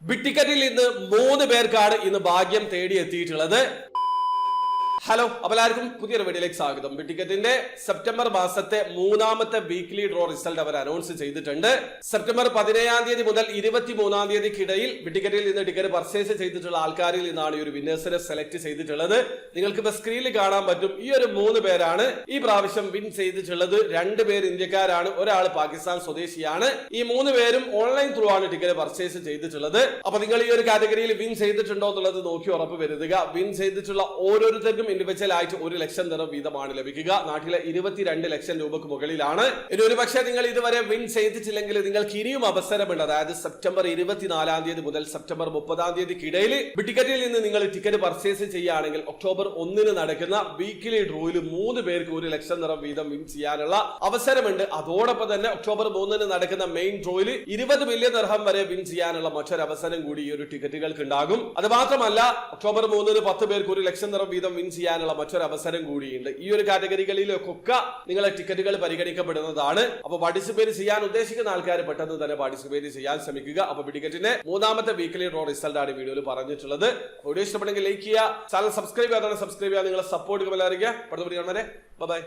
ബിറ്റിക്കറ്റിൽ ഇന്ന് 3 പേർക്കാണ് ഇന്ന് ഭാഗ്യം തേടിയെത്തിയിട്ടുള്ളത്. ഹലോ, അപ്പോൾ എല്ലാവർക്കും പുതിയൊരു വീഡിയോയിലേക്ക് സ്വാഗതം. ബിറ്റിക്കറ്റിന്റെ സെപ്റ്റംബർ മാസത്തെ 3ാമത്തെ വീക്ക്ലി ഡ്രോ റിസൾട്ട് അവർ അനൗൺസ് ചെയ്തിട്ടുണ്ട്. സെപ്റ്റംബർ 17-ാം തീയതി മുതൽ 23-ാം തീയതിക്കിടയിൽ ബിറ്റിക്കറ്റിൽ നിന്ന് ടിക്കറ്റ് പർച്ചേസ് ചെയ്തിട്ടുള്ള ആൾക്കാരിൽ നിന്നാണ് ഈ ഒരു വിന്നേഴ്സിനെ സെലക്ട് ചെയ്തിട്ടുള്ളത്. നിങ്ങൾക്ക് ഇപ്പൊ സ്ക്രീനിൽ കാണാൻ പറ്റും. ഈ ഒരു 3 പേരാണ് ഈ പ്രാവശ്യം വിൻ ചെയ്തിട്ടുള്ളത്. 2 പേര് ഇന്ത്യക്കാരാണ്, ഒരാൾ പാകിസ്ഥാൻ സ്വദേശിയാണ്. ഈ 3 പേരും ഓൺലൈൻ ത്രൂ ആണ് ടിക്കറ്റ് പർച്ചേസ് ചെയ്തിട്ടുള്ളത്. അപ്പൊ നിങ്ങൾ ഈ ഒരു കാറ്റഗറിയിൽ വിൻ ചെയ്തിട്ടുണ്ടോ എന്നുള്ളത് നോക്കി ഉറപ്പ് വരുത്തുക. വിൻ ചെയ്തിട്ടുള്ള ഓരോരുത്തർക്കും ഇൻഡിവിജ്വൽ ആയിട്ട് 1 ലക്ഷം ദിർഹം വീതമാണ് ലഭിക്കുക. നാട്ടിലെ 22 ലക്ഷം രൂപക്ക് മുകളിലാണ്. ഇനി ഒരു പക്ഷേ നിങ്ങൾ ഇതുവരെ വിൻ ചെയ്തിട്ടില്ലെങ്കിൽ നിങ്ങൾക്ക് ഇനിയും അവസരമുണ്ട്. അതായത് സെപ്റ്റംബർ 24-ാം തീയതി മുതൽ സെപ്റ്റംബർ 30-ാം തീയതിക്കിടയിൽ ബിറ്റിക്കറ്റിൽ നിന്ന് നിങ്ങൾ ടിക്കറ്റ് പർച്ചേസ് ചെയ്യുകയാണെങ്കിൽ ഒക്ടോബർ 1-ന് നടക്കുന്ന വീക്കിലി ഡ്രോയിൽ 3 പേർക്ക് 1 ലക്ഷം ദിർഹം വീതം വിൻ ചെയ്യാനുള്ള അവസരമുണ്ട്. അതോടൊപ്പം തന്നെ ഒക്ടോബർ 3-ന് നടക്കുന്ന മെയിൻ ഡ്രോയിൽ 20 മില്യൺ ദിർഹം വരെ വിൻ ചെയ്യാനുള്ള മറ്റൊരു അവസരം കൂടി ഈ ഒരു ടിക്കറ്റുകൾക്ക് ഉണ്ടാകും. അത് മാത്രമല്ല, ഒക്ടോബർ 3-ന് 10 പേർക്ക് 1 ലക്ഷം ദിർഹം വീതം വിൻ ചെയ്യാനുള്ള മറ്റൊരു അവസരം കൂടിയുണ്ട്. ഈ ഒരു കാറ്റഗറികളിലൊക്കെ നിങ്ങളെ ടിക്കറ്റുകൾ പരിഗണിക്കപ്പെടുന്നതാണ്. അപ്പൊ പാർട്ടിസിപ്പേറ്റ് ചെയ്യാൻ ഉദ്ദേശിക്കുന്ന ആൾക്കാർ പെട്ടെന്ന് തന്നെ പാർട്ടിസിപ്പേറ്റ് ചെയ്യാൻ ശ്രമിക്കുക. അപ്പൊ ബിറ്റിക്കറ്റിന്റെ 3ാമത്തെ വീക്കിലി ഡ്രോ റിസൾട്ട് ആണ് വീഡിയോയിൽ പറഞ്ഞിട്ടുള്ളത്. വീഡിയോ ഇഷ്ടപ്പെടുമെങ്കിൽ ലൈക്ക് ചെയ്യുക, ചാനൽ സബ്സ്ക്രൈബ് ചെയ്യാതെ സബ്സ്ക്രൈബ് ചെയ്യുക. നിങ്ങളെ സപ്പോർട്ട് അറിയിക്കുക. ബൈ.